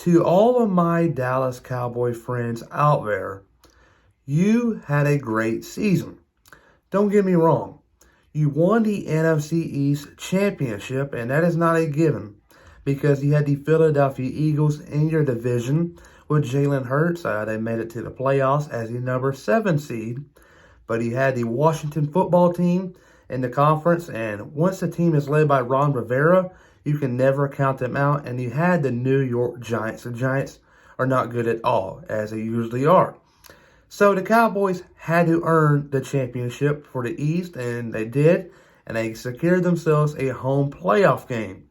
to all of my Dallas Cowboy friends out there, you had a great season. Don't get me wrong. You won the NFC East championship, and that is not a given because you had the Philadelphia Eagles in your division with Jalen Hurts. They made it to the playoffs as the number 7 seed. But you had the Washington football team in the conference, and once the team is led by Ron Rivera, you can never count them out. And you had the New York Giants. The Giants are not good at all, as they usually are. So the Cowboys had to earn the championship for the East, and they did. And they secured themselves a home playoff game.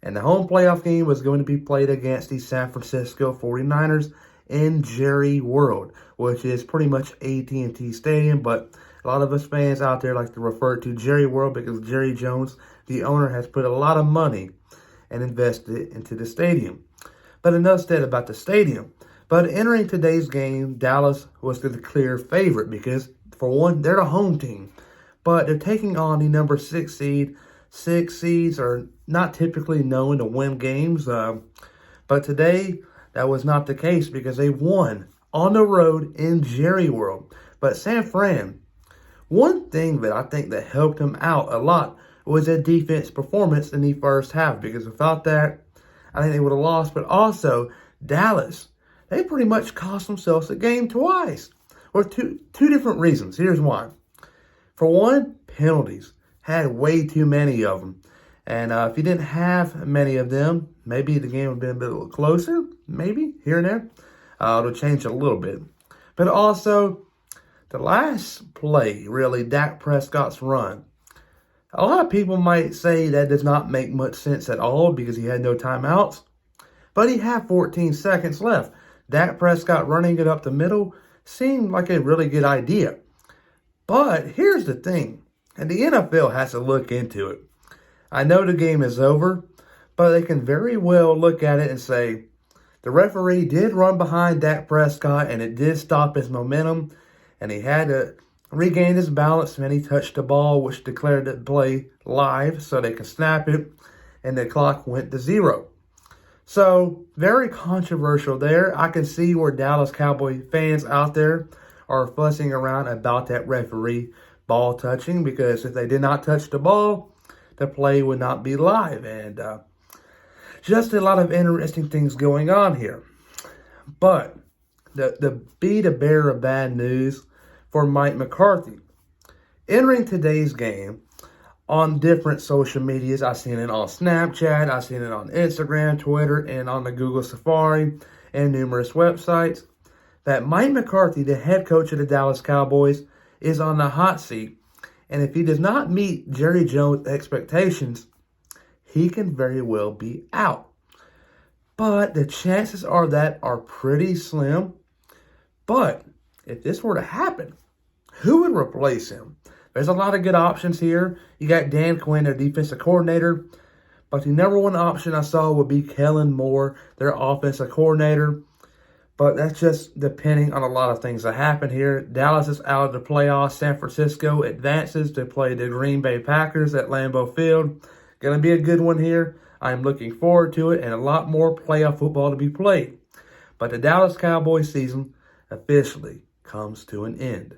And the home playoff game was going to be played against the San Francisco 49ers in Jerry World, which is pretty much AT&T Stadium, but a lot of us fans out there like to refer to Jerry World because Jerry Jones, the owner, has put a lot of money and invested it into the stadium. But enough said about the stadium. But entering today's game, Dallas was the clear favorite because, for one, they're the home team. But they're taking on the number 6 seed. 6 seeds are not typically known to win games. But today, that was not the case because they won on the road in Jerry World. But San Fran, one thing that I think that helped them out a lot was their defense performance in the first half, because without that, I think they would have lost. But also, Dallas, they pretty much cost themselves a game twice. Or two different reasons. Here's why. For one, penalties. Had way too many of them. And if you didn't have many of them, maybe the game would have been a bit closer. Maybe, here and there. It'll change a little bit. But also, the last play, really, Dak Prescott's run. A lot of people might say that does not make much sense at all because he had no timeouts. But he had 14 seconds left. Dak Prescott running it up the middle seemed like a really good idea. But here's the thing, and the NFL has to look into it. I know the game is over, but they can very well look at it and say, the referee did run behind Dak Prescott, and it did stop his momentum, and he had to regain his balance when he touched the ball, which declared the play live so they can snap it, and the clock went to 0. So, very controversial there. I can see where Dallas Cowboy fans out there are fussing around about that referee ball touching, because if they did not touch the ball, the play would not be live. And just a lot of interesting things going on here. But the bear of bad news for Mike McCarthy. Entering today's game on different social medias, I've seen it on Snapchat, I've seen it on Instagram, Twitter, and on the Google Safari, and numerous websites, that Mike McCarthy, the head coach of the Dallas Cowboys, is on the hot seat. And if he does not meet Jerry Jones' expectations, he can very well be out. But the chances are pretty slim. But if this were to happen, who would replace him? There's a lot of good options here. You got Dan Quinn, their defensive coordinator. But the number one option I saw would be Kellen Moore, their offensive coordinator. But that's just depending on a lot of things that happen here. Dallas is out of the playoffs. San Francisco advances to play the Green Bay Packers at Lambeau Field. Going to be a good one here. I'm looking forward to it, and a lot more playoff football to be played. But the Dallas Cowboys season officially comes to an end.